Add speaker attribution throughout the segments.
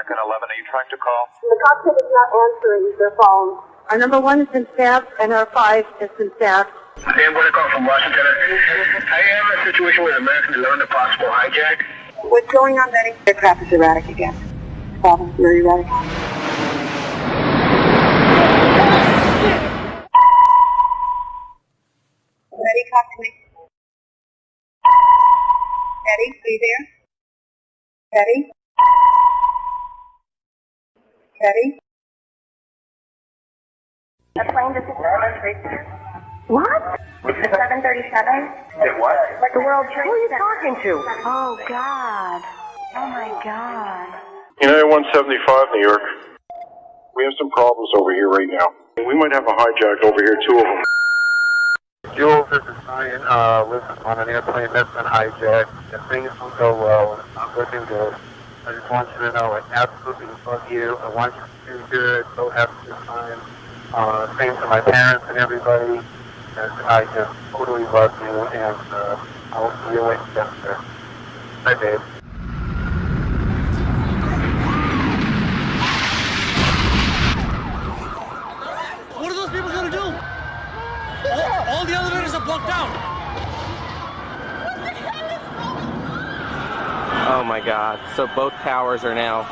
Speaker 1: American 11, are you trying to call?
Speaker 2: The cockpit is not answering their phone. Our number 1 is in Sept, and our 5 is in Sept.
Speaker 3: Hey, I'm going to call from Washington. I have a situation with American 11, a possible hijack.
Speaker 2: What's going on, Betty? The aircraft is erratic again. Problem, very erratic. Betty, talk to me. Betty, are you there? Betty? Betty?
Speaker 4: The plane just hit
Speaker 2: What?
Speaker 4: the 737.
Speaker 3: Did what?
Speaker 4: Like the World Trade
Speaker 2: Who are you
Speaker 4: Center.
Speaker 2: talking to?
Speaker 4: Oh, God. Oh, my God.
Speaker 5: United 175, New York. We have some problems over here right now. We might have a hijack over here, 2 of them.
Speaker 6: Jules, this is Ryan. Listen, on an airplane that's been hijacked, and things don't go well, and it's not looking good. I just want you to know I absolutely love you. I want you to do good. So have a good time. Same to my parents and everybody. And I just totally love you, and I'll see you later. Bye, babe.
Speaker 7: What are those people going to do? All the elevators are blocked out.
Speaker 8: Oh my God. So both towers are now.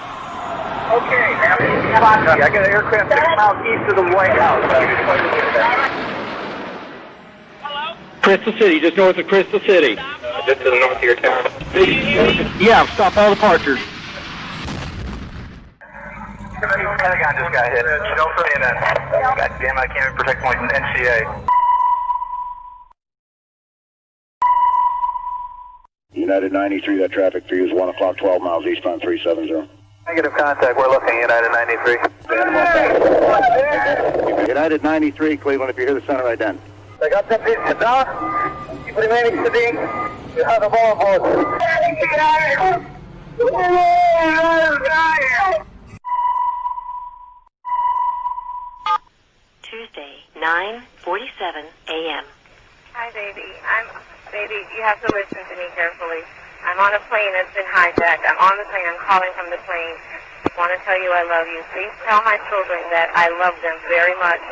Speaker 3: Okay, I got an aircraft 6 miles east of the White House.
Speaker 9: Crystal City, just north of Crystal City.
Speaker 3: Just to the north of your town.
Speaker 9: Yeah, stop all departures.
Speaker 3: Pentagon just got hit. No for CNN. God damn, I can't even protect my NCA.
Speaker 5: United 93, that traffic for you is 1 o'clock, 12 miles eastbound 370.
Speaker 3: Negative contact, we're looking United 93.
Speaker 5: United 93, Cleveland, if you hear the center ident.
Speaker 3: I got that piece of dog. Keep remaining steady. You have the ball, boss.
Speaker 10: Tuesday, 9:47 a.m.
Speaker 4: Hi, baby. Baby, you have to listen to me carefully. I'm on a plane that's been hijacked. I'm on the plane. I'm calling from the plane. I want to tell you I love you. Please tell my children that I love them very much.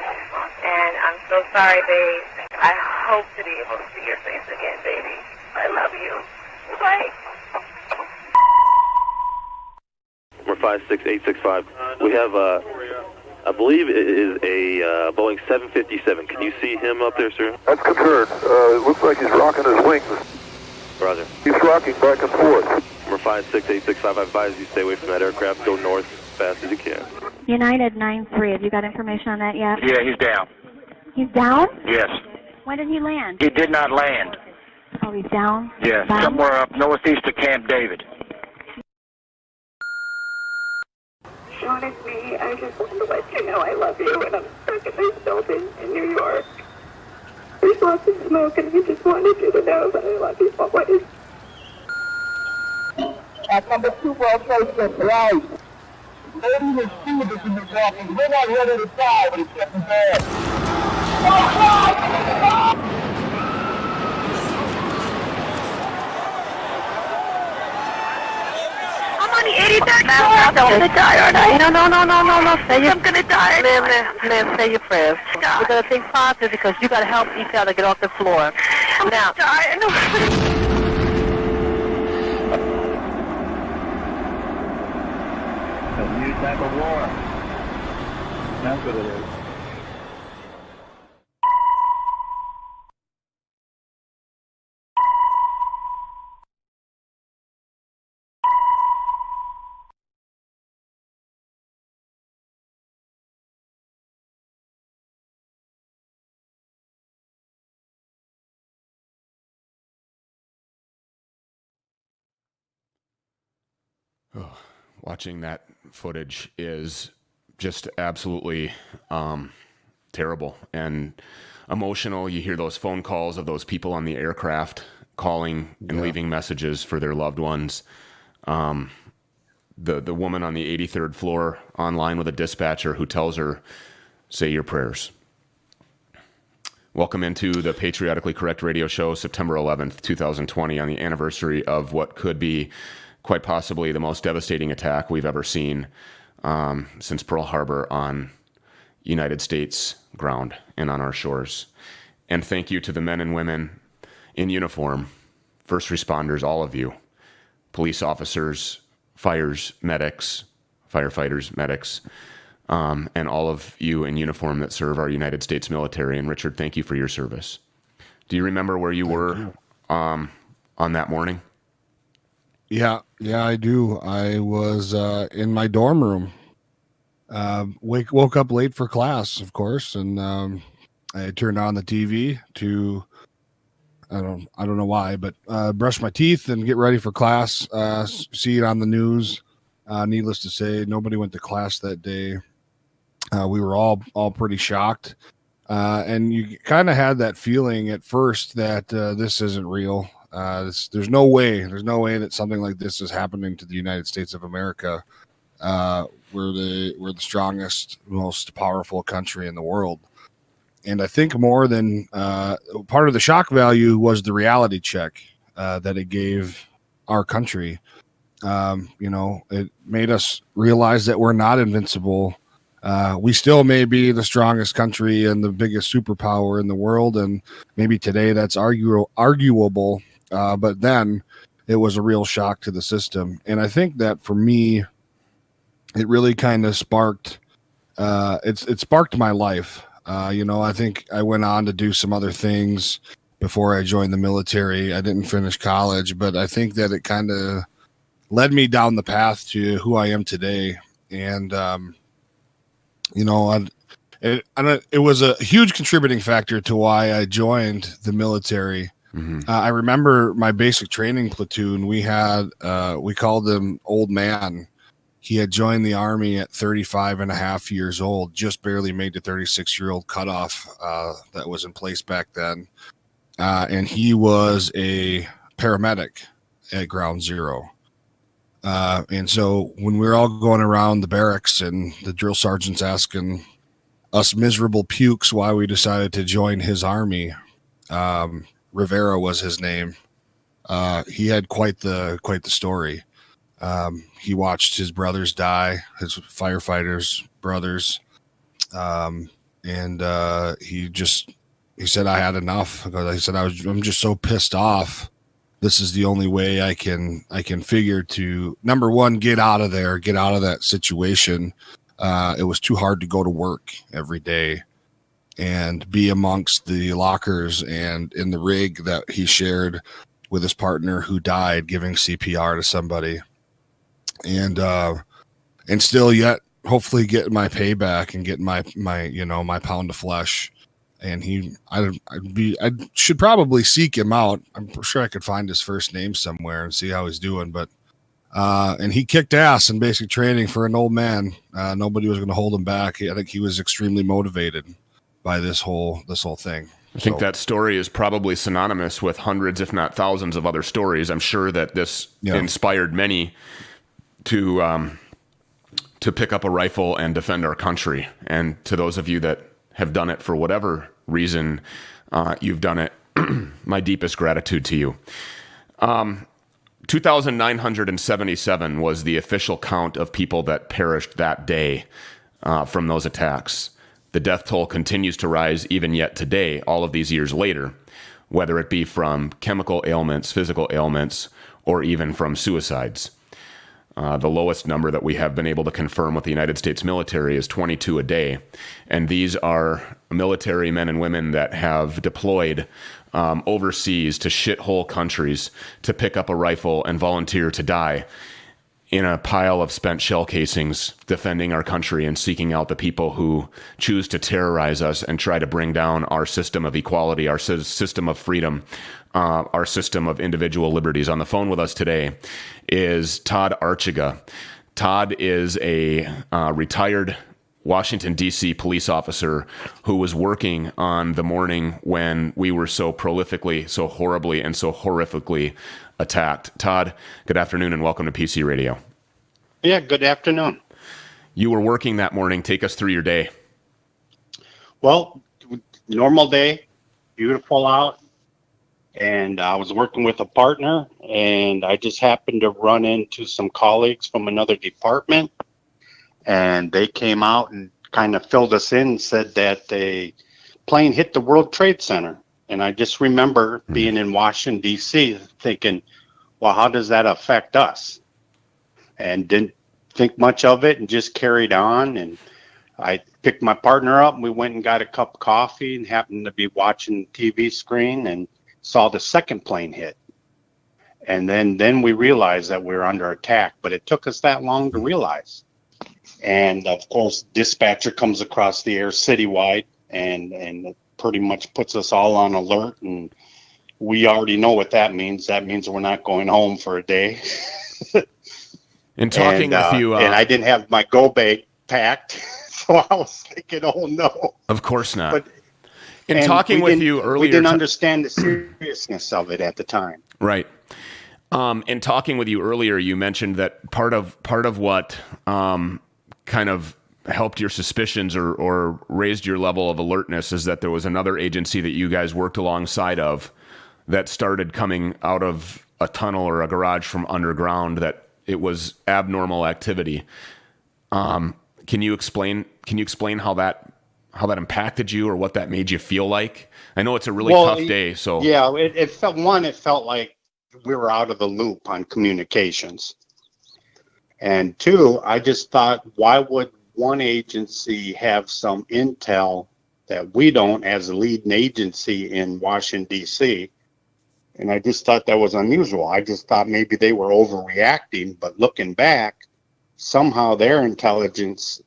Speaker 4: And I'm so sorry, babe. I hope to be able to see your face again, baby. I love you. Bye.
Speaker 11: Number 56865. We have, I believe it is a Boeing 757. Can you see him up there, sir?
Speaker 6: That's confirmed. It looks like he's rocking his wings.
Speaker 11: Roger.
Speaker 6: He's rocking back and forth.
Speaker 11: Number 56865, I advise you stay away from that aircraft. Go north as fast as you can.
Speaker 12: United 93, have you got information on that yet?
Speaker 9: Yeah, he's down.
Speaker 12: He's down?
Speaker 9: Yes.
Speaker 12: When did he land?
Speaker 9: He did not land.
Speaker 12: Oh, he's down?
Speaker 9: Yes,
Speaker 12: Down?
Speaker 9: somewhere up northeast of Camp David.
Speaker 4: Sean, it's me. I just want to let you know I love you, and I'm stuck in this building in New York. There's lots of smoke, and I just wanted you to know that I love you always.
Speaker 2: At number 2 World Trade Center, right. Maybe his food is in the walking. We're not ready to die, but it's getting bad.
Speaker 4: I'm on the 83rd floor. I'm gonna die, aren't I? No. I'm gonna die.
Speaker 13: Liv, say your prayers. We're gonna think positive because you gotta help each other get off the floor.
Speaker 4: I'm
Speaker 13: now.
Speaker 4: gonna die.
Speaker 6: A new type of war. That's what it is.
Speaker 14: Oh, watching that footage is just absolutely terrible and emotional. You hear those phone calls of those people on the aircraft calling and leaving messages for their loved ones. The woman on the 83rd floor online with a dispatcher who tells her, say your prayers. Welcome into the Patriotically Correct radio show, September 11th, 2020, on the anniversary of what could be quite possibly the most devastating attack we've ever seen since Pearl Harbor on United States ground and on our shores. And thank you to the men and women in uniform, first responders, all of you, police officers, firefighters, medics, and all of you in uniform that serve our United States military. And Richard, thank you for your service. Do you remember where you were on that morning?
Speaker 1: Yeah, I do. I was in my dorm room. Woke up late for class, of course, and I turned on the TV to I don't know why, but brush my teeth and get ready for class. See it on the news. Needless to say, nobody went to class that day. We were all pretty shocked, and you kind of had that feeling at first that this isn't real. There's no way that something like this is happening to the United States of America. We're the strongest, most powerful country in the world. And I think more than part of the shock value was the reality check that it gave our country. It made us realize that we're not invincible. We still may be the strongest country and the biggest superpower in the world. And maybe today that's arguable. But then it was a real shock to the system. And I think that for me, it really kind of sparked, it sparked my life. I think I went on to do some other things before I joined the military. I didn't finish college, but I think that it kind of led me down the path to who I am today. And, it was a huge contributing factor to why I joined the military. Mm-hmm. I remember my basic training platoon. We had, we called him Old Man. He had joined the Army at 35 and a half years old, just barely made the 36-year-old cutoff that was in place back then. And he was a paramedic at Ground Zero. And so when we were all going around the barracks and the drill sergeant's asking us miserable pukes why we decided to join his army, Rivera was his name. He had quite the story. He watched his brothers die, his firefighters' brothers. And he said, I had enough. He said, I'm just so pissed off. This is the only way I can figure to, number one, get out of there, get out of that situation. It was too hard to go to work every day and be amongst the lockers and in the rig that he shared with his partner who died giving CPR to somebody. And still yet hopefully get my payback and get my pound of flesh. And I should probably seek him out. I'm sure I could find his first name somewhere and see how he's doing. But and he kicked ass in basic training for an old man. Nobody was going to hold him back. I think he was extremely motivated by this whole thing.
Speaker 14: I think that story is probably synonymous with hundreds, if not thousands, of other stories. I'm sure that this inspired many to pick up a rifle and defend our country. And to those of you that have done it for whatever reason you've done it, my deepest gratitude to you. 2,977 was the official count of people that perished that day from those attacks. The death toll continues to rise even yet today, all of these years later, whether it be from chemical ailments, physical ailments, or even from suicides. The lowest number that we have been able to confirm with the United States military is 22 a day. And these are military men and women that have deployed overseas to shithole countries to pick up a rifle and volunteer to die in a pile of spent shell casings, defending our country and seeking out the people who choose to terrorize us and try to bring down our system of equality, our system of freedom, our system of individual liberties. On the phone with us today is Tod Arechiga. Tod is a retired Washington, D.C. police officer who was working on the morning when we were so prolifically, so horribly, and so horrifically attacked. Tod, good afternoon and welcome to PC Radio.
Speaker 15: Yeah, good afternoon.
Speaker 14: You were working that morning. Take us through your day.
Speaker 15: Well, normal day, beautiful out. and I was working with a partner, and I just happened to run into some colleagues from another department, and they came out and kind of filled us in and said that a plane hit the World Trade Center. And I just remember being in Washington, D.C., thinking, well, how does that affect us? And didn't think much of it and just carried on. And I picked my partner up, and we went and got a cup of coffee and happened to be watching the TV screen and saw the second plane hit. And then we realized that we were under attack, but it took us that long to realize. And of course, dispatcher comes across the air citywide and it pretty much puts us all on alert. And we already know what that means. That means we're not going home for a day.
Speaker 14: In talking with you,
Speaker 15: and I didn't have my go bag packed, so I was thinking, oh no.
Speaker 14: Of course not.
Speaker 15: But
Speaker 14: in talking with you earlier,
Speaker 15: we didn't understand the seriousness of it at the time.
Speaker 14: Right. In talking with you earlier, you mentioned that part of what kind of helped your suspicions or raised your level of alertness is that there was another agency that you guys worked alongside of that started coming out of a tunnel or a garage from underground, that it was abnormal activity. Can you explain how that impacted you or what that made you feel like? I know it's a really tough day. So
Speaker 15: yeah, it felt like we were out of the loop on communications. And two, I just thought, why would one agency have some intel that we don't as a leading agency in Washington, D.C.? And I just thought that was unusual. I just thought maybe they were overreacting, but looking back, somehow their intelligence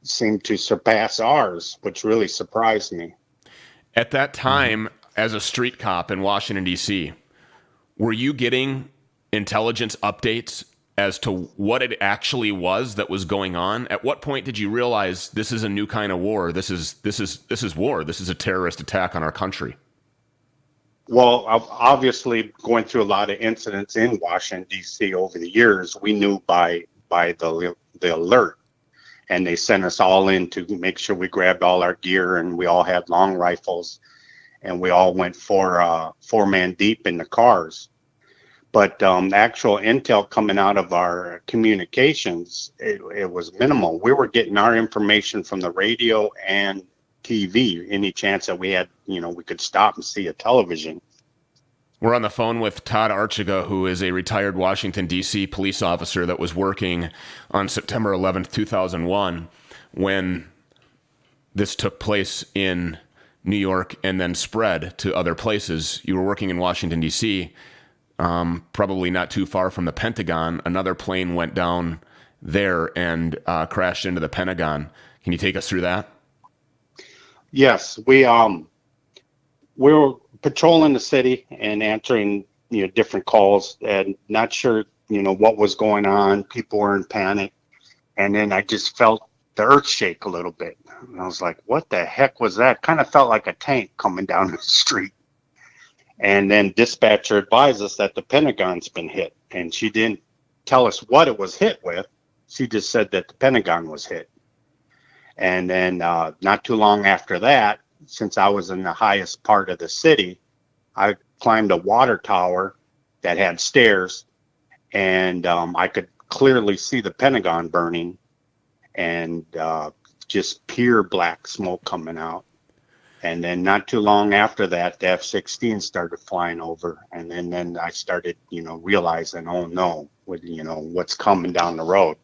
Speaker 15: seemed to surpass ours, which really surprised me.
Speaker 14: At that time, as a street cop in Washington, D.C., were you getting intelligence updates as to what it actually was that was going on? At what point did you realize this is a new kind of war? This is war. This is a terrorist attack on our country.
Speaker 15: Well, obviously, going through a lot of incidents in Washington, D.C. over the years, we knew by the alert, and they sent us all in to make sure we grabbed all our gear, and we all had long rifles, and we all went four-man deep in the cars. But actual intel coming out of our communications, it was minimal. We were getting our information from the radio and TV, any chance that we had, we could stop and see a television.
Speaker 14: We're on the phone with Tod Arechiga, who is a retired Washington, D.C. police officer that was working on September 11th, 2001, when this took place in New York and then spread to other places. You were working in Washington, D.C., probably not too far from the Pentagon. Another plane went down there and crashed into the Pentagon. Can you take us through that?
Speaker 15: Yes, we were patrolling the city and answering different calls, and not sure what was going on. People were in panic, and then I just felt the earth shake a little bit. And I was like, "What the heck was that?" Kind of felt like a tank coming down the street. And then dispatcher advised us that the Pentagon's been hit, and she didn't tell us what it was hit with. She just said that the Pentagon was hit. And then not too long after that, since I was in the highest part of the city, I climbed a water tower that had stairs, and I could clearly see the Pentagon burning, and just pure black smoke coming out. And then not too long after that, the F-16 started flying over, and then I started, realizing, oh no, what's coming down the road.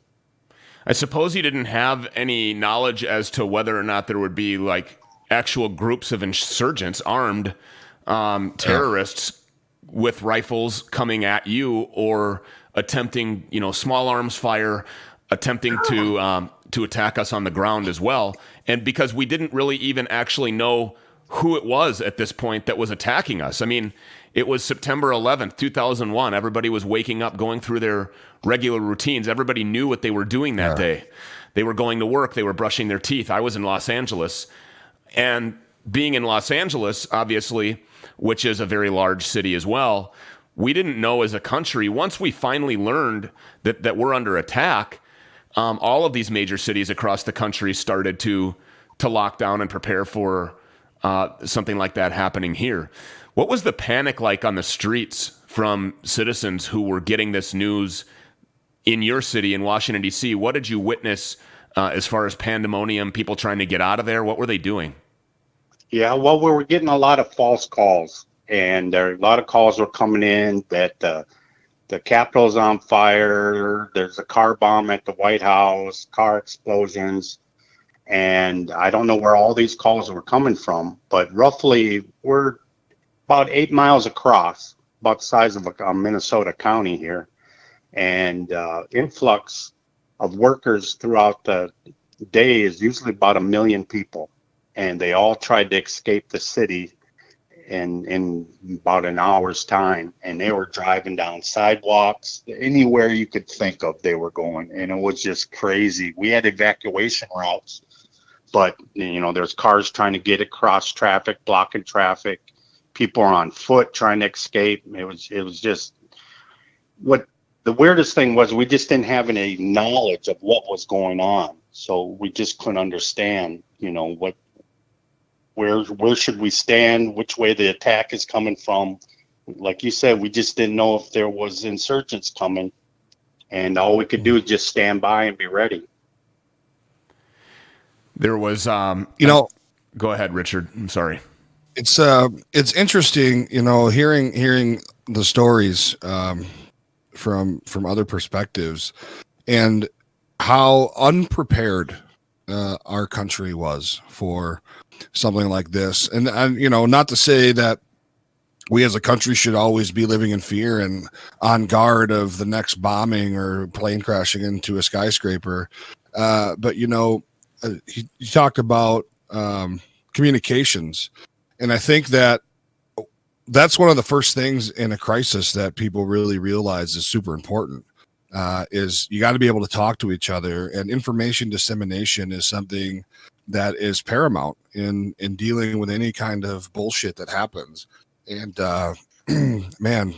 Speaker 14: I suppose you didn't have any knowledge as to whether or not there would be like actual groups of insurgents, armed terrorists with rifles coming at you, or attempting, small arms fire, attempting to attack us on the ground as well. And because we didn't really even actually know who it was at this point that was attacking us. I mean, it was September 11th, 2001. Everybody was waking up, going through their regular routines. Everybody knew what they were doing that day. They were going to work. They were brushing their teeth. I was in Los Angeles. And being in Los Angeles, obviously, which is a very large city as well, we didn't know as a country. Once we finally learned that we're under attack, all of these major cities across the country started to lock down and prepare for something like that happening here. What was the panic like on the streets from citizens who were getting this news in your city, in Washington, D.C.? What did you witness as far as pandemonium, people trying to get out of there? What were they doing?
Speaker 15: Yeah, well, we were getting a lot of false calls, and a lot of calls were coming in that the Capitol's on fire, there's a car bomb at the White House, car explosions, and I don't know where all these calls were coming from, but roughly we're about 8 miles across, about the size of a Minnesota county here, and influx of workers throughout the day is usually about 1 million people, and they all tried to escape the city in about an hour's time, and they were driving down sidewalks, anywhere you could think of they were going, and it was just crazy. We had evacuation routes, but there's cars trying to get across traffic, blocking traffic. People are on foot trying to escape. It was just, what the weirdest thing was, we just didn't have any knowledge of what was going on, so we just couldn't understand where should we stand, which way the attack is coming from. Like you said, we just didn't know if there was insurgents coming, and all we could do is just stand by and be ready.
Speaker 14: There was go ahead, Richard. I'm sorry.
Speaker 1: It's interesting, hearing the stories from other perspectives, and how unprepared our country was for something like this. And not to say that we as a country should always be living in fear and on guard of the next bombing or plane crashing into a skyscraper, but you talked about communications. And I think that's one of the first things in a crisis that people really realize is super important, is you got to be able to talk to each other, and information dissemination is something that is paramount in dealing with any kind of bullshit that happens. And man,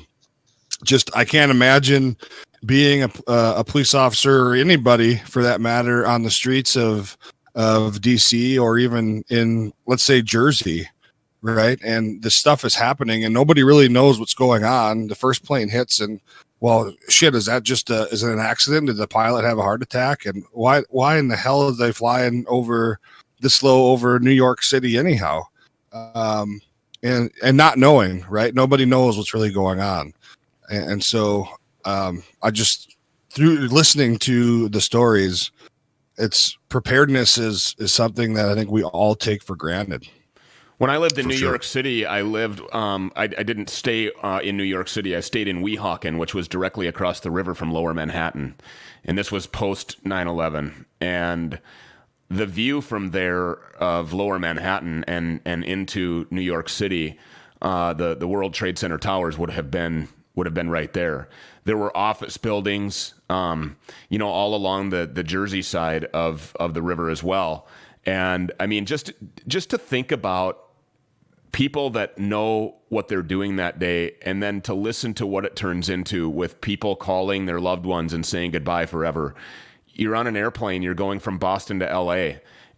Speaker 1: just, I can't imagine being a police officer, or anybody for that matter, on the streets of DC, or even in, let's say, Jersey, right? And this stuff is happening and nobody really knows what's going on. The first plane hits, and well, shit, is that just is it an accident? Did the pilot have a heart attack? And why in the hell are they flying over this low over New York City anyhow? And not knowing, right? Nobody knows what's really going on. And so I just, through listening to the stories, it's preparedness is something that I think we all take for granted.
Speaker 14: When I lived in New York City, I didn't stay in New York City. I stayed in Weehawken, which was directly across the river from Lower Manhattan. And this was post 9/11. And the view from there of Lower Manhattan and into New York City, the World Trade Center towers would have been right there. There were office buildings, all along the Jersey side of the river as well. And I mean, just to think about people that know what they're doing that day, and then to listen to what it turns into with people calling their loved ones and saying goodbye forever. You're on an airplane, you're going from Boston to LA,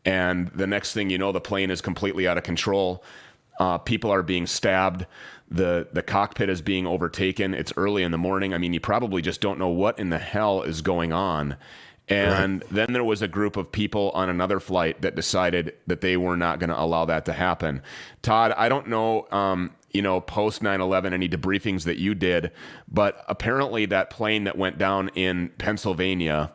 Speaker 14: and the next thing you know, the plane is completely out of control. People are being stabbed. The cockpit is being overtaken. It's early in the morning. I mean, you probably just don't know what in the hell is going on. And Then there was a group of people on another flight that decided that they were not going to allow that to happen. Todd, I don't know, post 9/11, any debriefings that you did, but apparently that plane that went down in Pennsylvania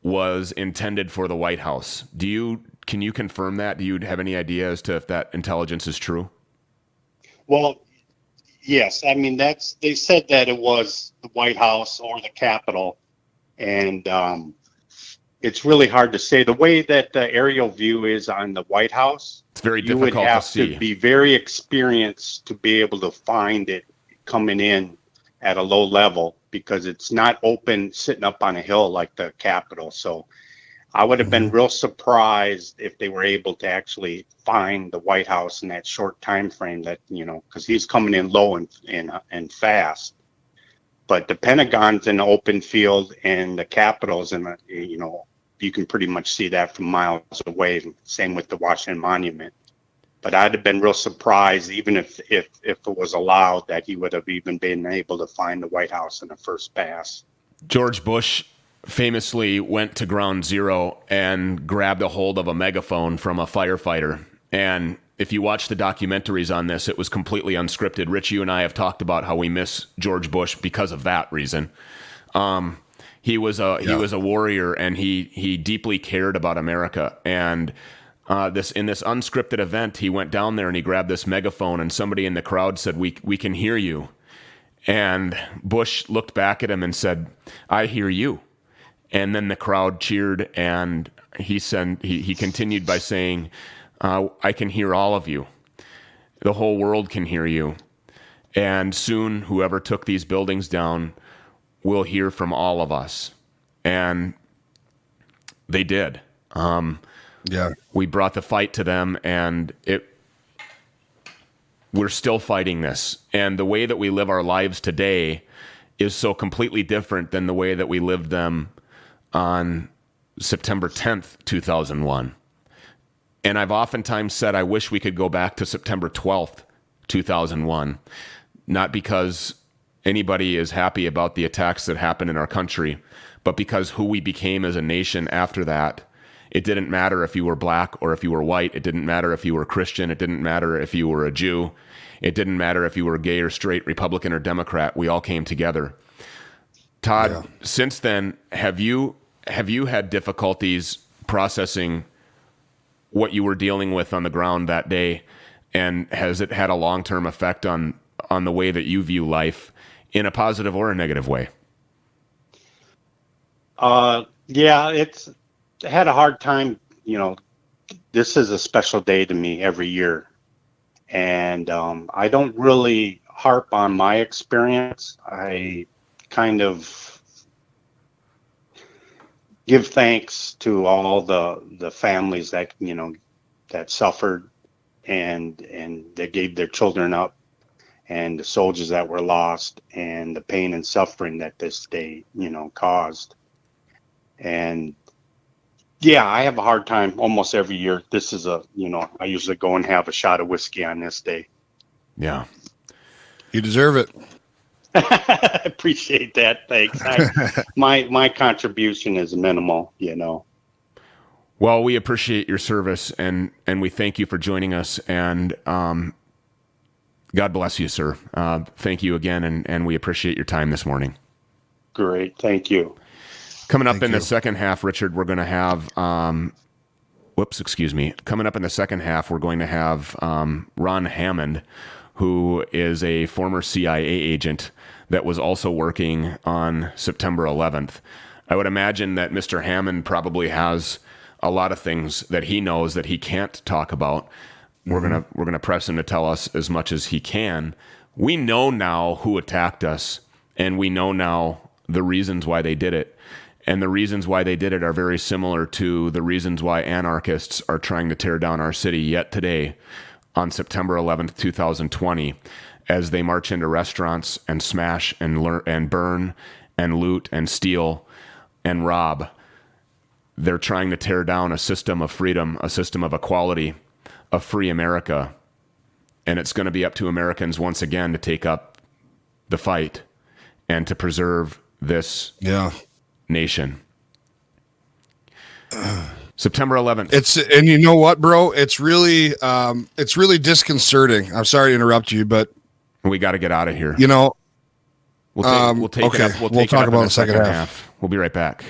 Speaker 14: was intended for the White House. Can you confirm that? Do you have any idea as to if that intelligence is true?
Speaker 15: Well, yes. I mean, they said that it was the White House or the Capitol, and it's really hard to say. The way that the aerial view is on the White House,
Speaker 14: it's very difficult to see. You would have to
Speaker 15: be very experienced to be able to find it coming in at a low level, because it's not open sitting up on a hill like the Capitol. So I would have been real surprised if they were able to actually find the White House in that short time frame, that, because he's coming in low and fast. But the Pentagon's in an open field, and the Capitol's in a, you can pretty much see that from miles away. Same with the Washington Monument. but I'd have been real surprised, even if it was allowed, that he would have even been able to find the White House in the first pass.
Speaker 14: George Bush famously went to ground zero and grabbed a hold of a megaphone from a firefighter. And if you watch the documentaries on this, it was completely unscripted. Rich, you and I have talked about how we miss George Bush because of that reason. He was a warrior, and he deeply cared about America. And in this unscripted event, he went down there and he grabbed this megaphone, and somebody in the crowd said, "We can hear you." And Bush looked back at him and said, "I hear you." And then the crowd cheered, and he continued by saying, "I can hear all of you. The whole world can hear you. And soon, whoever took these buildings down will hear from all of us." And they did. We brought the fight to them, and we're still fighting this. And the way that we live our lives today is so completely different than the way that we lived them on September 10th, 2001. And I've oftentimes said I wish we could go back to September 12th, 2001, not because anybody is happy about the attacks that happened in our country, but because who we became as a nation after that. It didn't matter if you were black or if you were white. It didn't matter if you were Christian. It didn't matter if you were a Jew. It didn't matter if you were gay or straight, Republican or Democrat. We all came together. Todd, since then, have you had difficulties processing what you were dealing with on the ground that day? And has it had a long-term effect on the way that you view life in a positive or a negative way?
Speaker 15: It's had a hard time. This is a special day to me every year. And I don't really harp on my experience. I kind of give thanks to all the families that, that suffered and that gave their children up, and the soldiers that were lost, and the pain and suffering that this day, caused. And I have a hard time almost every year. This is I usually go and have a shot of whiskey on this day.
Speaker 14: Yeah.
Speaker 1: You deserve it.
Speaker 15: I appreciate that. Thanks. My contribution is minimal,
Speaker 14: Well, we appreciate your service, and we thank you for joining us, and God bless you, sir. Thank you again, and we appreciate your time this morning.
Speaker 15: Great. Thank you.
Speaker 14: Coming up in the second half, Richard, we're going to have, Coming up in the second half, we're going to have Ron Hammond, who is a former CIA agent that was also working on September 11th. I would imagine that Mr. Hammond probably has a lot of things that he knows that he can't talk about. Mm-hmm. We're gonna press him to tell us as much as he can. We know now who attacked us, and we know now the reasons why they did it. And the reasons why they did it are very similar to the reasons why anarchists are trying to tear down our city yet today on September 11th, 2020, as they march into restaurants and smash and burn and loot and steal and rob. They're trying to tear down a system of freedom, a system of equality, a free America. And it's going to be up to Americans once again to take up the fight and to preserve this nation. September 11th.
Speaker 1: And you know what, bro? It's really disconcerting. I'm sorry to interrupt you, but
Speaker 14: we got to get out of here.
Speaker 1: We'll
Speaker 14: talk about it in the second half. We'll be right back.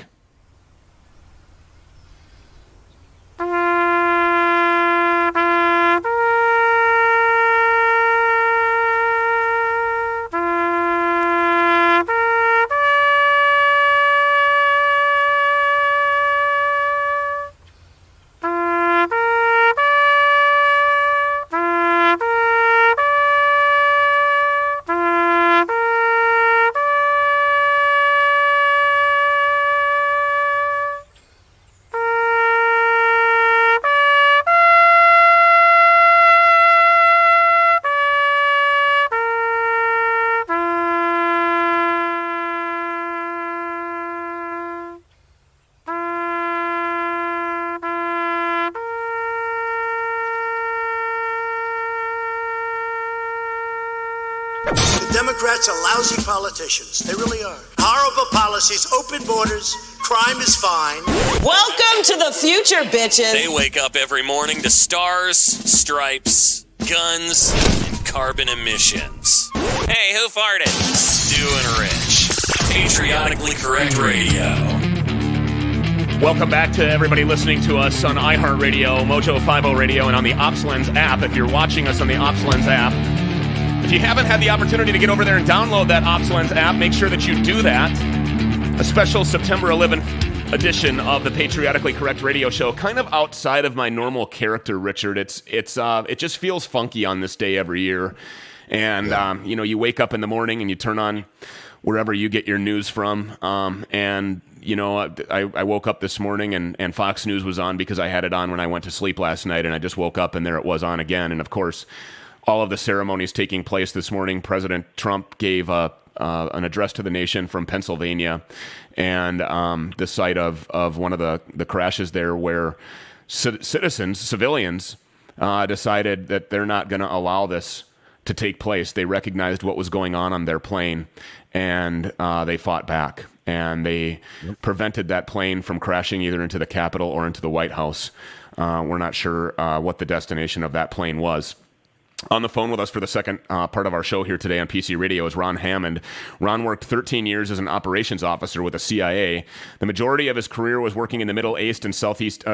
Speaker 16: The Democrats are lousy politicians. They really are. Horrible policies, open borders, crime is fine.
Speaker 17: Welcome to the future, bitches.
Speaker 18: They wake up every morning to stars, stripes, guns, and carbon emissions. Hey, who farted? Stu and Rich. Patriotically Correct Radio.
Speaker 14: Welcome back to everybody listening to us on iHeartRadio, Mojo 50 Radio, and on the OpsLens app. If you're watching us on the OpsLens app, if you haven't had the opportunity to get over there and download that OpsLens app, make sure that you do that. A special September 11th edition of the Patriotically Correct Radio Show, kind of outside of my normal character, Richard. It just feels funky on this day every year. And, you wake up in the morning and you turn on wherever you get your news from, I woke up this morning and Fox News was on because I had it on when I went to sleep last night, and I just woke up and there it was on again. And of course, all of the ceremonies taking place this morning. President Trump gave an address to the nation from Pennsylvania, and the site of one of the crashes there, where civilians decided that they're not going to allow this to take place. They recognized what was going on their plane, and they fought back. And they prevented that plane from crashing either into the Capitol or into the White House. We're not sure what the destination of that plane was. On the phone with us for the second part of our show here today on PC Radio is Ron Hammond. Ron worked 13 years as an operations officer with the CIA. The majority of his career was working in the Middle East and Southeast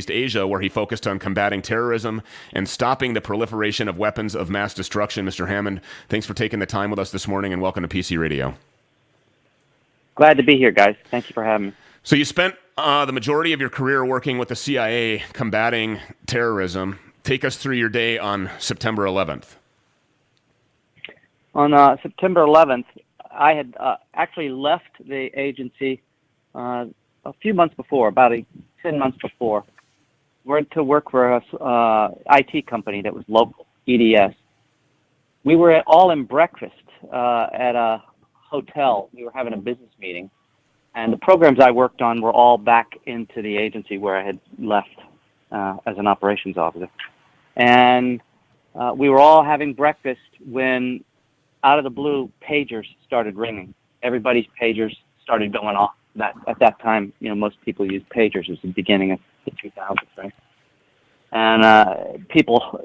Speaker 14: Asia, where he focused on combating terrorism and stopping the proliferation of weapons of mass destruction. Mr. Hammond, thanks for taking the time with us this morning, and welcome to PC Radio.
Speaker 19: Glad to be here, guys. Thank you for having me.
Speaker 14: So you spent the majority of your career working with the CIA combating terrorism. Take us through your day on September 11th.
Speaker 19: On September 11th, I had actually left the agency a few months before, about 10 months before. Went to work for a IT company that was local, EDS. We were all in breakfast at a hotel. We were having a business meeting, and the programs I worked on were all back into the agency where I had left as an operations officer. And we were all having breakfast when, out of the blue, pagers started ringing. Everybody's pagers started going off. At that time, most people used pagers. It was the beginning of the 2000s, right? And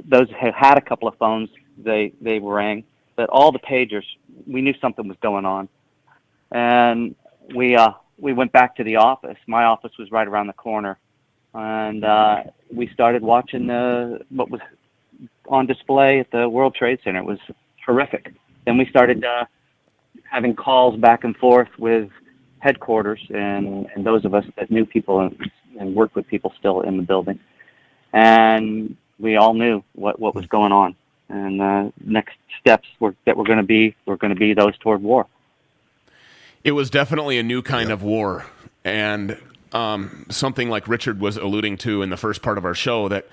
Speaker 19: those who had a couple of phones, they rang. But all the pagers, we knew something was going on. And we went back to the office. My office was right around the corner. And we started watching what was on display at the World Trade Center. It was horrific. Then we started having calls back and forth with headquarters and those of us that knew people and worked with people still in the building. And we all knew what was going on. And next steps were going to be those toward war.
Speaker 14: It was definitely a new kind of war, and something like Richard was alluding to in the first part of our show, that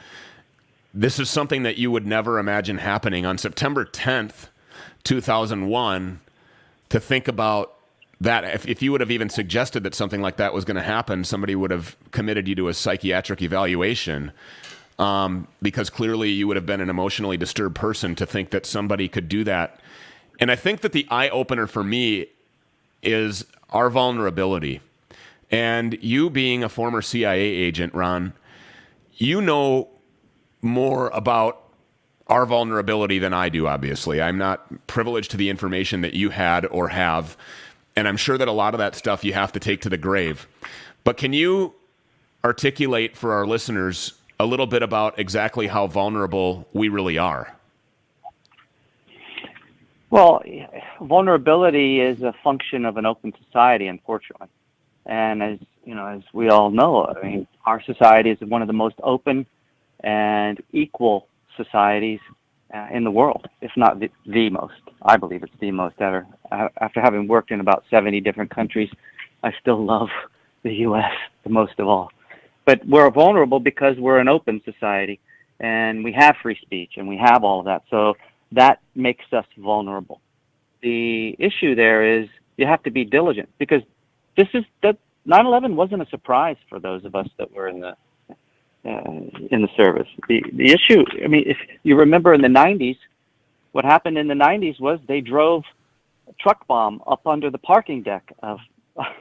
Speaker 14: this is something that you would never imagine happening on September 10th, 2001. To think about that, if you would have even suggested that something like that was going to happen, somebody would have committed you to a psychiatric evaluation. Because clearly you would have been an emotionally disturbed person to think that somebody could do that. And I think that the eye-opener for me is our vulnerability. And you being a former CIA agent, Ron, you know more about our vulnerability than I do, obviously. I'm not privileged to the information that you had or have, and I'm sure that a lot of that stuff you have to take to the grave. But can you articulate for our listeners a little bit about exactly how vulnerable we really are?
Speaker 19: Well, vulnerability is a function of an open society, unfortunately. And as we all know, I mean, our society is one of the most open and equal societies in the world, if not the most. I believe it's the most ever. After having worked in about 70 different countries, I still love the U.S. the most of all. But we're vulnerable because we're an open society, and we have free speech, and we have all of that. So that makes us vulnerable. The issue there is you have to be diligent, because 9/11 wasn't a surprise for those of us that were in the service. The issue, I mean, if you remember in the 90s, what happened in the 90s was they drove a truck bomb up under the parking deck of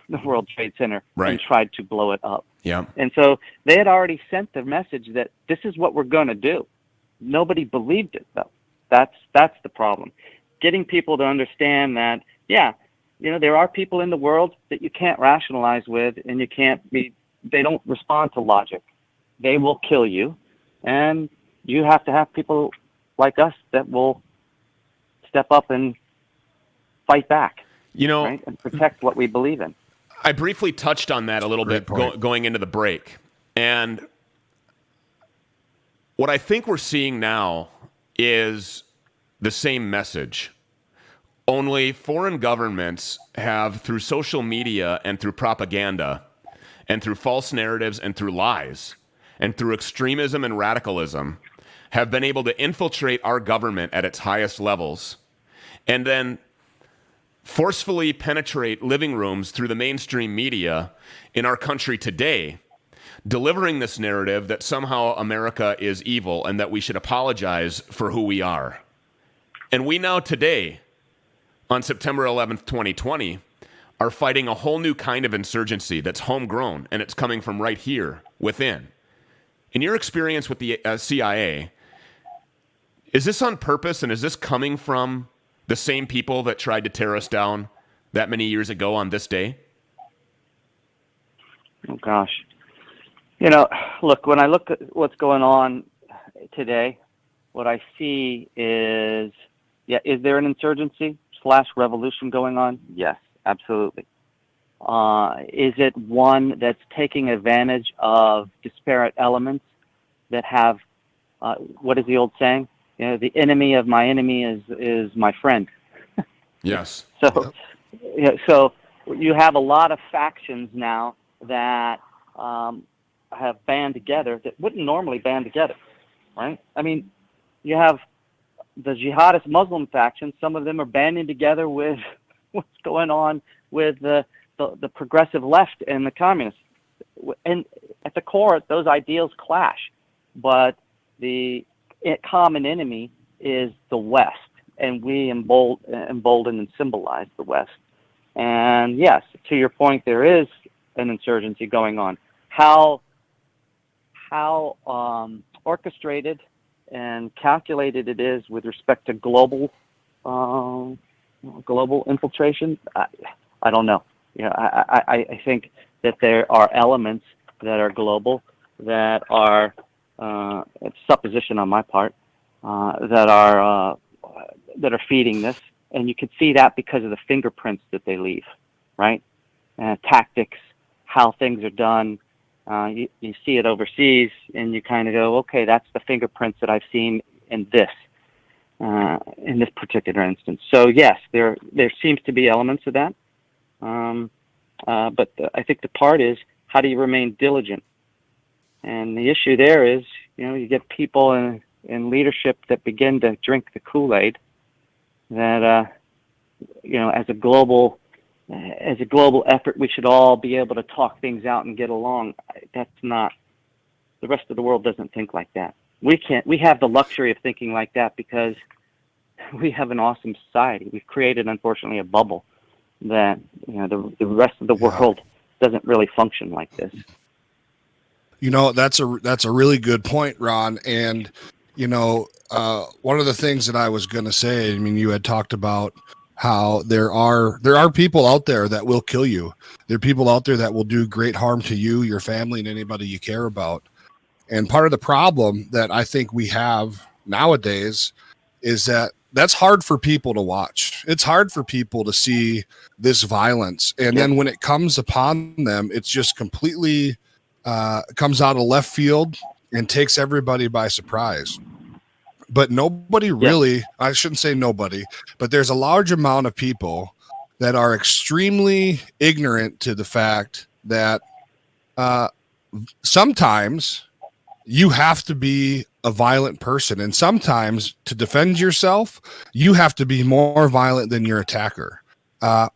Speaker 19: the World Trade Center and tried to blow it up.
Speaker 14: Yeah.
Speaker 19: And so they had already sent the message that this is what we're going to do. Nobody believed it, though. That's the problem. Getting people to understand that, there are people in the world that you can't rationalize with, and they don't respond to logic. They will kill you, and you have to have people like us that will step up and fight back, right? And protect what we believe in.
Speaker 14: I briefly touched on that a little bit going into the break. And what I think we're seeing now is the same message. Only foreign governments have, through social media and through propaganda and through false narratives and through lies and through extremism and radicalism, have been able to infiltrate our government at its highest levels and then forcefully penetrate living rooms through the mainstream media in our country today, delivering this narrative that somehow America is evil and that we should apologize for who we are. And we now today, on September 11th, 2020, are fighting a whole new kind of insurgency that's homegrown, and it's coming from right here within. In your experience with the CIA, is this on purpose, and is this coming from the same people that tried to tear us down that many years ago on this day?
Speaker 19: Oh, gosh. Look, when I look at what's going on today, what I see is, is there an insurgency / revolution going on? Yes, absolutely. Is it one that's taking advantage of disparate elements that have, what is the old saying? The enemy of my enemy is my friend.
Speaker 14: Yes.
Speaker 19: So you have a lot of factions now that have band together that wouldn't normally band together, right? I mean, you have the jihadist Muslim faction. Some of them are banding together with what's going on with the progressive left and the communists. And at the core, those ideals clash. But the common enemy is the West, and we embolden and symbolize the West. And yes, to your point, there is an insurgency going on. How orchestrated and calculated it is with respect to global infiltration, I don't know. I think that there are elements that are global that are it's supposition on my part that are feeding this, and you can see that because of the fingerprints that they leave, right? Tactics, how things are done. You see it overseas, and you kind of go, okay, that's the fingerprints that I've seen in this particular instance. So yes, there seems to be elements of that, but I think the part is, how do you remain diligent? And the issue there is, you get people in leadership that begin to drink the Kool-Aid that, as a global effort, we should all be able to talk things out and get along. That's not, the rest of the world doesn't think like that. We have the luxury of thinking like that because we have an awesome society. We've created, unfortunately, a bubble that, the rest of the world doesn't really function like this.
Speaker 1: That's a really good point, Ron. And, one of the things that I was going to say, you had talked about how there are people out there that will kill you. There are people out there that will do great harm to you, your family, and anybody you care about. And part of the problem that I think we have nowadays is that that's hard for people to watch. It's hard for people to see this violence. And then when it comes upon them, it's just completely comes out of left field and takes everybody by surprise. But nobody really, I shouldn't say nobody, but there's a large amount of people that are extremely ignorant to the fact that sometimes you have to be a violent person, and sometimes to defend yourself, you have to be more violent than your attacker,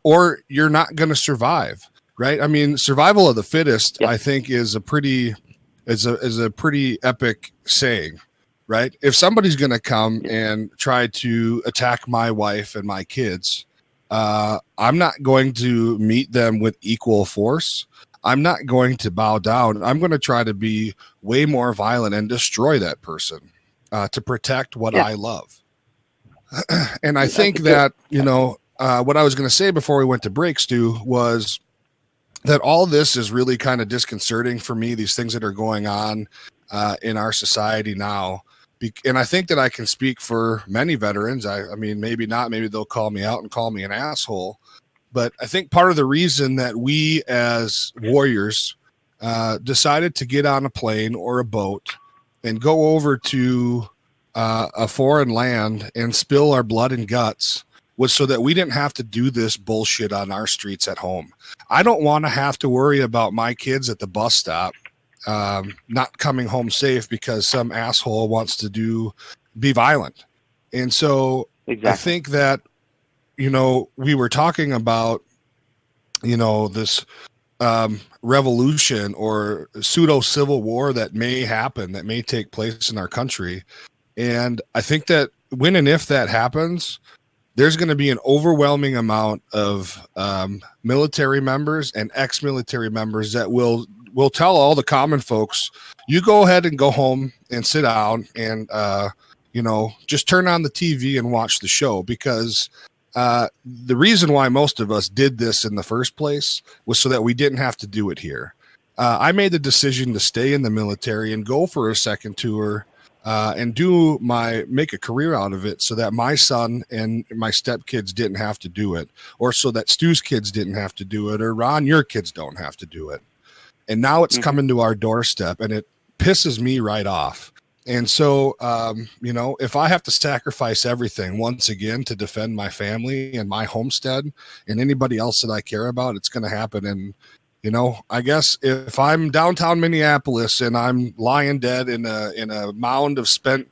Speaker 1: or you're not going to survive. Right? Survival of the fittest, I think, is a pretty epic saying. right? If somebody's going to come and try to attack my wife and my kids, I'm not going to meet them with equal force. I'm not going to bow down. I'm going to try to be way more violent and destroy that person to protect what I love. And I think that, what I was going to say before we went to break, Stu, was that all this is really kind of disconcerting for me, these things that are going on in our society now. And I think that I can speak for many veterans. I mean, maybe not, maybe they'll call me out and call me an asshole. But I think part of the reason that we as warriors decided to get on a plane or a boat and go over to a foreign land and spill our blood and guts was so that we didn't have to do this bullshit on our streets at home. I don't want to have to worry about my kids at the bus stop not coming home safe because some asshole wants to be violent. And so I think that, we were talking about, this revolution or pseudo civil war that may happen, that may take place in our country. And I think that when and if that happens, there's going to be an overwhelming amount of military members and ex-military members that will tell all the common folks, you go ahead and go home and sit down and, just turn on the TV and watch the show, because the reason why most of us did this in the first place was so that we didn't have to do it here. I made the decision to stay in the military and go for a second tour and make a career out of it so that my son and my stepkids didn't have to do it, or so that Stu's kids didn't have to do it, or Ron, your kids don't have to do it. And now it's coming to our doorstep, and it pisses me right off. And so, if I have to sacrifice everything once again to defend my family and my homestead and anybody else that I care about, it's going to happen. And, I guess if I'm downtown Minneapolis and I'm lying dead in a mound of spent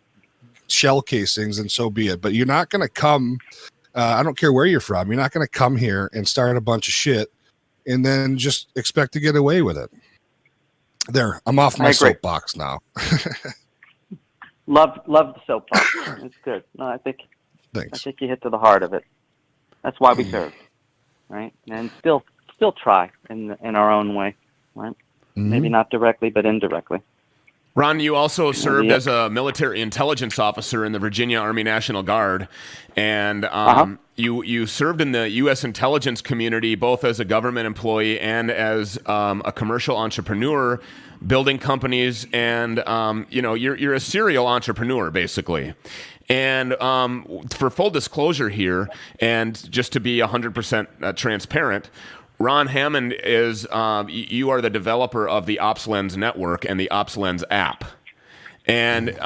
Speaker 1: shell casings, and so be it. But you're not going to come. I don't care where you're from. You're not going to come here and start a bunch of shit and then just expect to get away with it. There, I'm off my soapbox now.
Speaker 19: Love the soapbox. It's good. No,
Speaker 1: Thanks.
Speaker 19: I think you hit to the heart of it. That's why we serve, right? And still try in our own way, right? Maybe not directly, but indirectly.
Speaker 14: Ron, you also served as a military intelligence officer in the Virginia Army National Guard, and you served in the U.S. intelligence community both as a government employee and as a commercial entrepreneur, building companies, and you're a serial entrepreneur basically. And for full disclosure here, and just to be 100% transparent, Ron Hammond is, you are the developer of the OpsLens network and the OpsLens app. And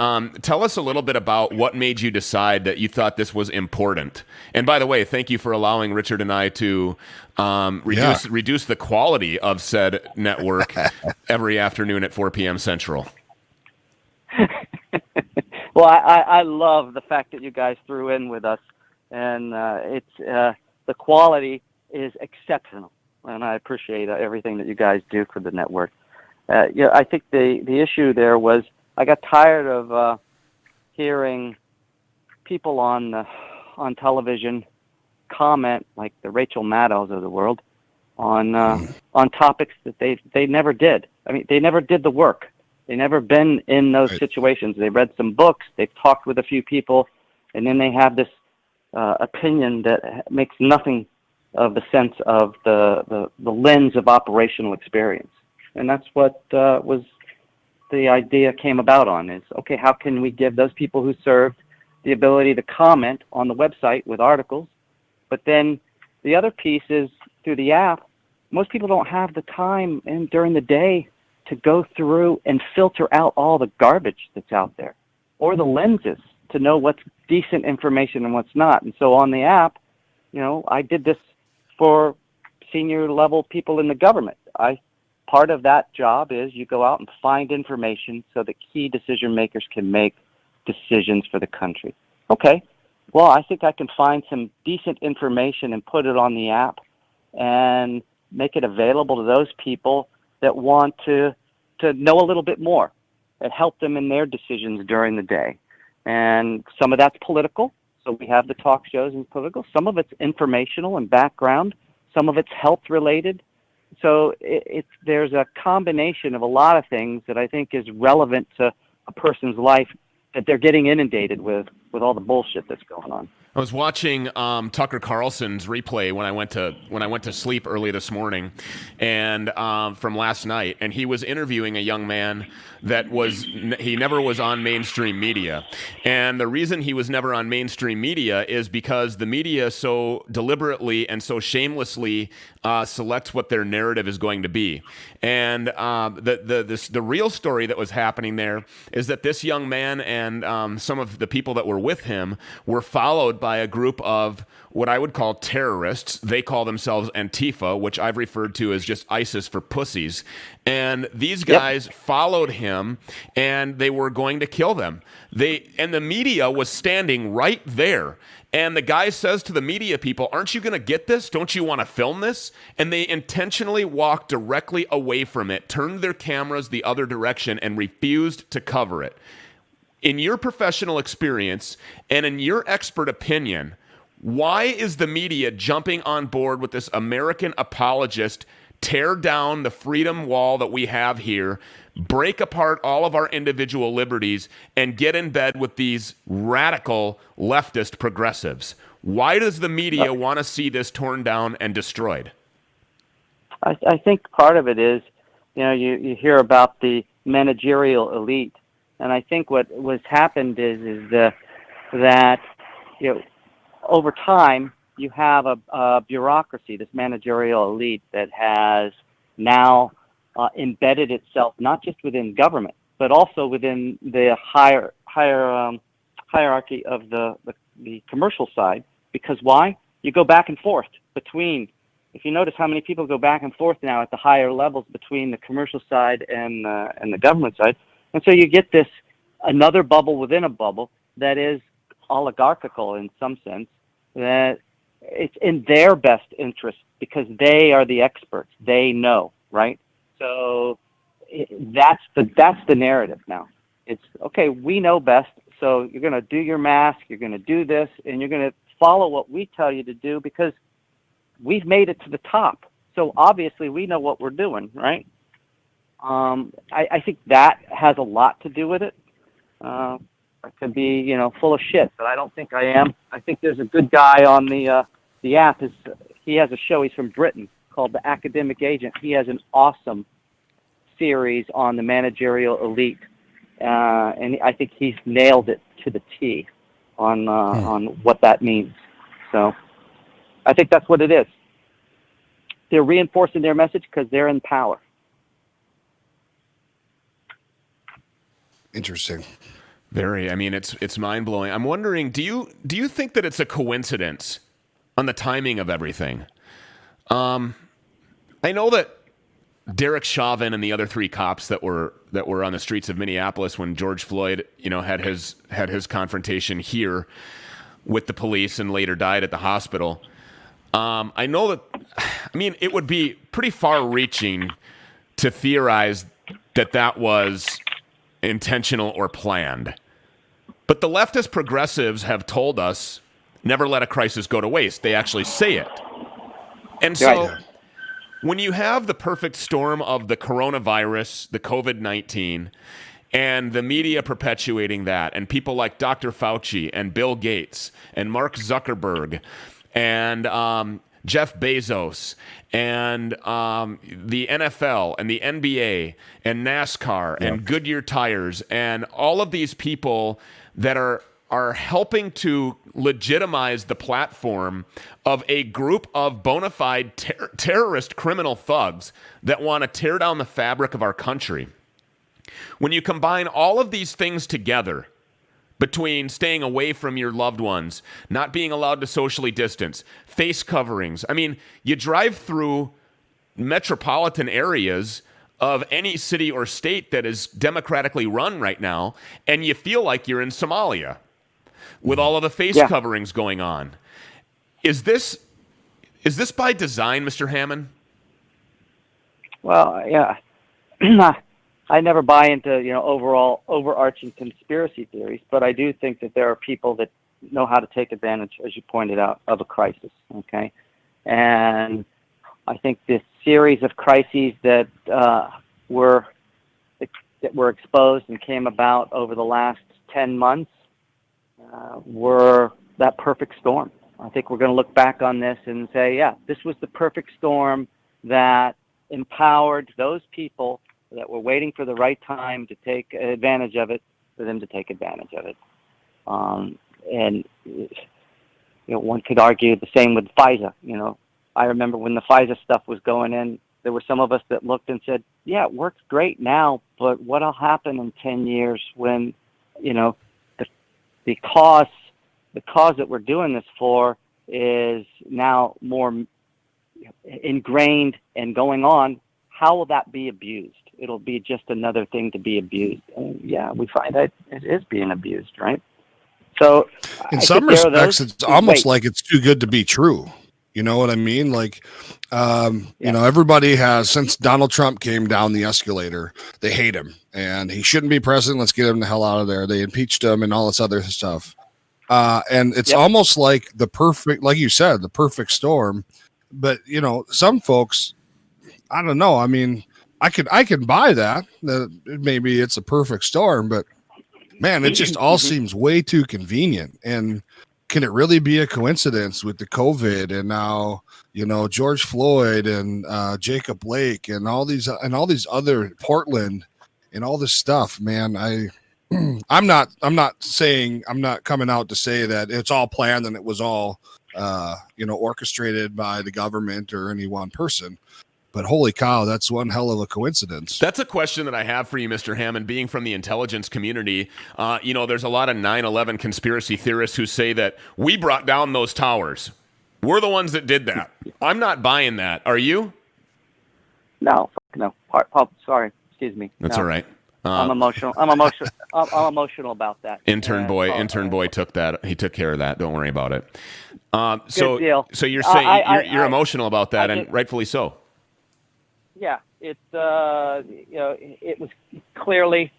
Speaker 14: tell us a little bit about what made you decide that you thought this was important. And by the way, thank you for allowing Richard and I to reduce the quality of said network every afternoon at 4 p.m. Central.
Speaker 19: Well, I love the fact that you guys threw in with us, and it's the quality is exceptional. And I appreciate everything that you guys do for the network. I think the issue there was I got tired of hearing people on television comment, like the Rachel Maddows of the world, on topics that they never did. I mean, they never did the work. They never been in those situations. They read some books. They've talked with a few people, and then they have this opinion that makes nothing of the sense of the lens of operational experience. And that's what was the idea came about on is, okay, how can we give those people who served the ability to comment on the website with articles? But then the other piece is through the app, most people don't have the time and during the day to go through and filter out all the garbage that's out there, or the lenses to know what's decent information and what's not. And so on the app, I did this for senior level people in the government. Part of that job is you go out and find information so that key decision makers can make decisions for the country. Okay, well, I think I can find some decent information and put it on the app and make it available to those people that want to know a little bit more. that help them in their decisions during the day. And some of that's political, so we have the talk shows and political. Some of it's informational and background. Some of it's health-related. So there's a combination of a lot of things that I think is relevant to a person's life that they're getting inundated with all the bullshit that's going on.
Speaker 14: I was watching Tucker Carlson's replay when I went to sleep early this morning, and from last night, and he was interviewing a young man that he never was on mainstream media, and the reason he was never on mainstream media is because the media so deliberately and so shamelessly selects what their narrative is going to be, and the real story that was happening there is that this young man and some of the people that were with him were followed by a group of what I would call terrorists. They call themselves Antifa, which I've referred to as just ISIS for pussies. And these guys followed him, and they were going to kill them. And the media was standing right there. And the guy says to the media people, "Aren't you going to get this? Don't you want to film this?" And they intentionally walked directly away from it, turned their cameras the other direction, and refused to cover it. In your professional experience and in your expert opinion, why is the media jumping on board with this American apologist, tear down the freedom wall that we have here, break apart all of our individual liberties, and get in bed with these radical leftist progressives? Why does the media want to see this torn down and destroyed?
Speaker 19: I think part of it is, you hear about the managerial elite. And I think what was happened is that over time you have a bureaucracy, this managerial elite that has now embedded itself not just within government but also within the hierarchy of the commercial side. Because why? You go back and forth between. If you notice how many people go back and forth now at the higher levels between the commercial side and the government side. And so you get another bubble within a bubble that is oligarchical in some sense, that it's in their best interest because they are the experts. They know, right? So that's the narrative now. It's, okay, we know best, so you're going to do your mask, you're going to do this, and you're going to follow what we tell you to do because we've made it to the top. So obviously we know what we're doing, right? I think that has a lot to do with it. I could be, full of shit, but I don't think I am. I think there's a good guy on the app. He has a show. He's from Britain called The Academic Agent. He has an awesome series on the managerial elite, and I think he's nailed it to the T on what that means. So I think that's what it is. They're reinforcing their message because they're in power.
Speaker 1: Interesting.
Speaker 14: Very. I mean, it's mind-blowing. I'm wondering, do you think that it's a coincidence on the timing of everything? I know that Derek Chauvin and the other three cops that were on the streets of Minneapolis when George Floyd, had his confrontation here with the police and later died at the hospital. I know that, it would be pretty far-reaching to theorize that was intentional or planned. But the leftist progressives have told us, never let a crisis go to waste. They actually say it. And so when you have the perfect storm of the coronavirus, the COVID-19, and the media perpetuating that, and people like Dr. Fauci and Bill Gates and Mark Zuckerberg and Jeff Bezos and the NFL and the NBA and NASCAR and Goodyear Tires and all of these people that are helping to legitimize the platform of a group of bona fide terrorist criminal thugs that want to tear down the fabric of our country. When you combine all of these things together, between staying away from your loved ones, not being allowed to socially distance, face coverings. You drive through metropolitan areas of any city or state that is democratically run right now, and you feel like you're in Somalia with all of the face coverings going on. Is this by design, Mr. Hammond?
Speaker 19: Well, yeah. I never buy into, overall overarching conspiracy theories, but I do think that there are people that know how to take advantage, as you pointed out, of a crisis. Okay, and I think this series of crises that were exposed and came about over the last 10 months were that perfect storm. I think we're going to look back on this and say, yeah, this was the perfect storm that empowered those people that were waiting for the right time to take advantage of it, for them to take advantage of it. And one could argue the same with FISA. I remember when the FISA stuff was going in, there were some of us that looked and said, yeah, it works great now, but what'll happen in 10 years when, the cause that we're doing this for is now more ingrained and going on? How will that be abused? It'll be just another thing to be abused. And yeah, we find that it is being abused, right? So
Speaker 1: in some respects, it's almost like it's too good to be true. You know what I mean? Like, everybody has, since Donald Trump came down the escalator, they hate him and he shouldn't be president. Let's get him the hell out of there. They impeached him and all this other stuff. And it's almost like like you said, the perfect storm. But, some folks, I don't know. I mean, I can buy that maybe it's a perfect storm, but man, it just all seems way too convenient. And can it really be a coincidence with the COVID and now, George Floyd and Jacob Blake and all these other Portland and all this stuff, man? I'm not coming out to say that it's all planned and it was all, orchestrated by the government or any one person. But holy cow, that's one hell of a coincidence.
Speaker 14: That's a question that I have for you, Mr. Hammond. Being from the intelligence community, there's a lot of 9/11 conspiracy theorists who say that we brought down those towers. We're the ones that did that. I'm not buying that. Are you?
Speaker 19: No. Sorry, excuse me.
Speaker 14: That's all right.
Speaker 19: I'm emotional. I'm emotional about that.
Speaker 14: Intern boy took that. He took care of that. Don't worry about it.
Speaker 19: Good deal.
Speaker 14: So you're saying you're emotional about that, and rightfully so.
Speaker 19: Yeah, it was clearly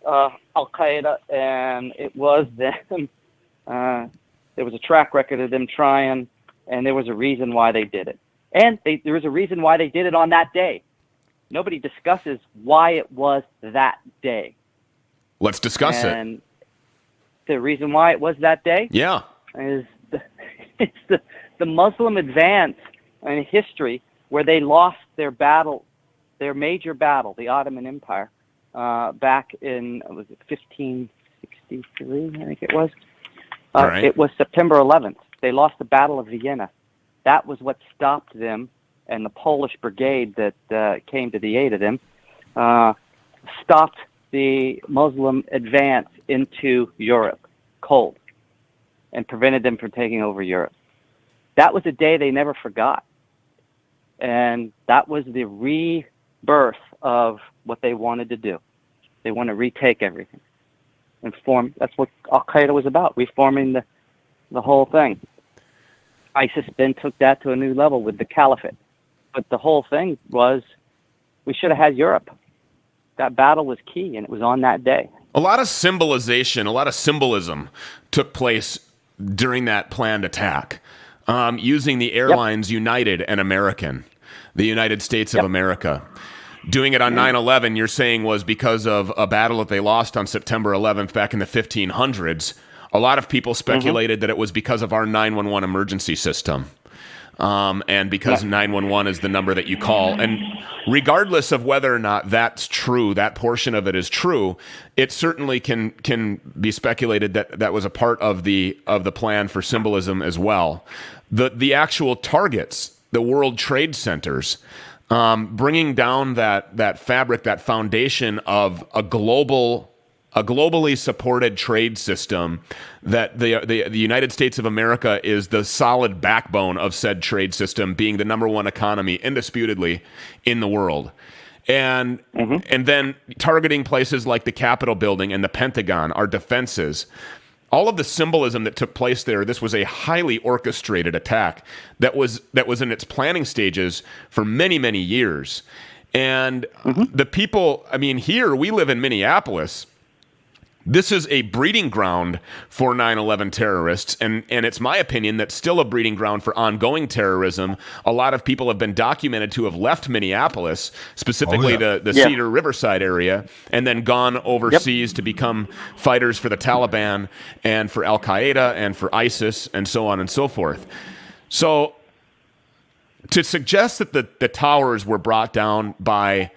Speaker 19: Al Qaeda, and it was them. There was a track record of them trying, and there was a reason why they did it. And there was a reason why they did it on that day. Nobody discusses why it was that day.
Speaker 14: Let's discuss it.
Speaker 19: And the reason why it was that day?
Speaker 14: Yeah.
Speaker 19: Is it's the Muslim advance in history where they lost their major battle, the Ottoman Empire, back in, was it 1563, I think it was?
Speaker 14: Right.
Speaker 19: It was September 11th. They lost the Battle of Vienna. That was what stopped them, and the Polish brigade that came to the aid of them stopped the Muslim advance into Europe, cold, and prevented them from taking over Europe. That was a day they never forgot. And that was the rebirth of what they wanted to do. They want to retake everything and form. That's what Al Qaeda was about, reforming the whole thing. ISIS then took that to a new level with the caliphate. But the whole thing was, we should have had Europe. That battle was key, and it was on that day.
Speaker 14: A lot of symbolism took place during that planned attack, using the airlines United and American, the United States of America. Doing it on 9/11, you're saying, was because of a battle that they lost on September 11th back in the 1500s. A lot of people speculated that it was because of our 911 emergency system. And because 911 is the number that you call. And regardless of whether or not that's true, that portion of it is true, it certainly can be speculated that that was a part of the plan for symbolism as well. The actual targets, the World Trade Centers, bringing down that fabric, that foundation of a globally supported trade system, that the United States of America is the solid backbone of said trade system, being the number one economy indisputably in the world. And then targeting places like the Capitol building and the Pentagon, our defenses, all of the symbolism that took place there. This was a highly orchestrated attack that was in its planning stages for many, many years. And the people, I mean, here we live in Minneapolis. This is a breeding ground for 9/11 terrorists, and it's my opinion that's still a breeding ground for ongoing terrorism. A lot of people have been documented to have left Minneapolis, specifically the Cedar Riverside area, and then gone overseas to become fighters for the Taliban and for Al-Qaeda and for ISIS and so on and so forth. So to suggest that the towers were brought down by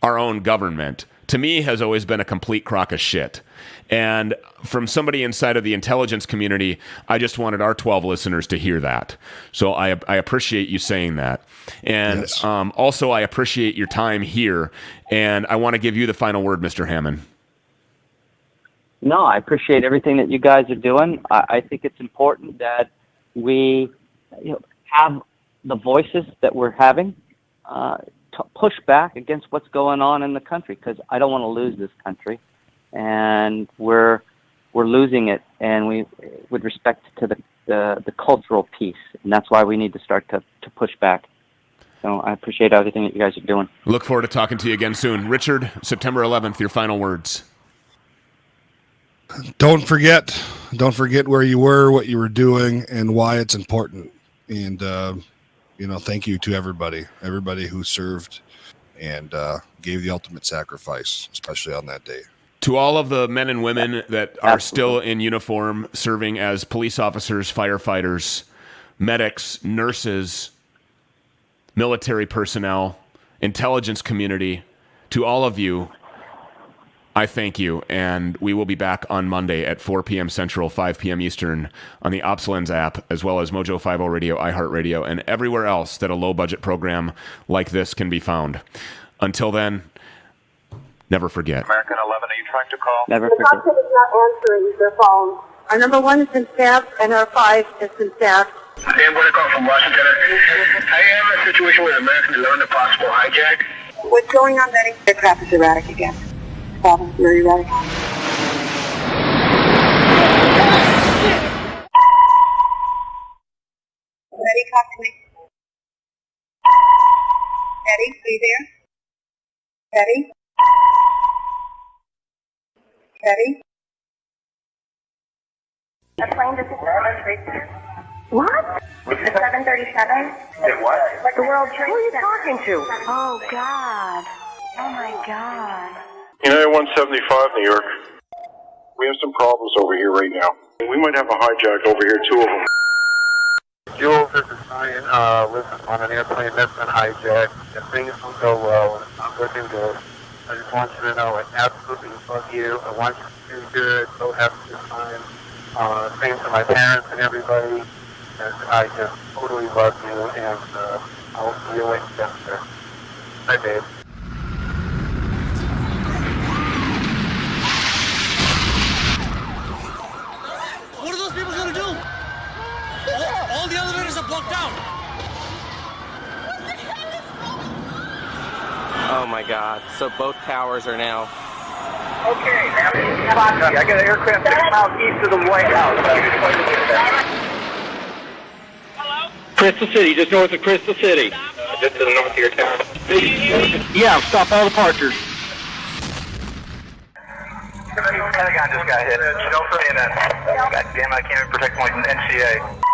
Speaker 14: our own government, to me, has always been a complete crock of shit. And from somebody inside of the intelligence community, I just wanted our 12 listeners to hear that. So I appreciate you saying that. And also, I appreciate your time here. And I want to give you the final word, Mr. Hammond.
Speaker 19: No, I appreciate everything that you guys are doing. I think it's important that we have the voices that we're having to push back against what's going on in the country, because I don't want to lose this country, and we're losing it, and we, with respect to the cultural piece, and that's why we need to start to push back. So I appreciate everything that you guys are doing.
Speaker 14: Look forward to talking to you again soon. Richard, September 11th, your final words.
Speaker 1: Don't forget where you were, what you were doing, and why it's important. And thank you to everybody who served and gave the ultimate sacrifice, especially on that day.
Speaker 14: To all of the men and women that are still in uniform, serving as police officers, firefighters, medics, nurses, military personnel, intelligence community, to all of you, I thank you, and we will be back on Monday at 4 p.m. Central, 5 p.m. Eastern on the OpsLens app, as well as Mojo 50 Radio, iHeartRadio, and everywhere else that a low-budget program like this can be found. Until then, never forget.
Speaker 3: American 11, are you trying to call?
Speaker 19: Never
Speaker 13: The
Speaker 19: forget.
Speaker 13: doctor is not answering their phone. Our number 1 has been staffed, and our 5 has been staffed.
Speaker 6: Hey, I'm going to call from Washington. I have a situation with American 11, a possible hijack.
Speaker 13: What's going on, Betty? The crap is erratic again. Problem, very erratic. Betty, talk to me. Betty, are you there? Betty? Betty?
Speaker 4: The plane just hit
Speaker 13: What?
Speaker 4: the 737.
Speaker 3: What?
Speaker 4: Like the World Trade
Speaker 13: Who are you
Speaker 4: Center.
Speaker 13: talking to?
Speaker 12: Oh, God. Oh, my God.
Speaker 5: United 175, New York. We have some problems over here right now. We might have a hijack over here, 2 of them.
Speaker 6: Jules, this is Ryan. Lives on an airplane that's been hijacked. If things don't go well, and it's not going to do this, I just want you to know I absolutely love you. I want you to do good. So happy to time. Same to my parents and everybody. And I just totally love you, and I'll see you later, Dexter. Bye, babe.
Speaker 7: What are those people gonna do? All the elevators are blocked out.
Speaker 8: Oh my God. So both towers are now.
Speaker 3: Okay, I got an aircraft 6 miles east of the White House.
Speaker 9: Crystal City, just north of Crystal City.
Speaker 6: Just to the north of your town.
Speaker 9: Yeah, stop all departures.
Speaker 3: Pentagon just got hit. No for CNN. God damn, I can't even protect my NCA.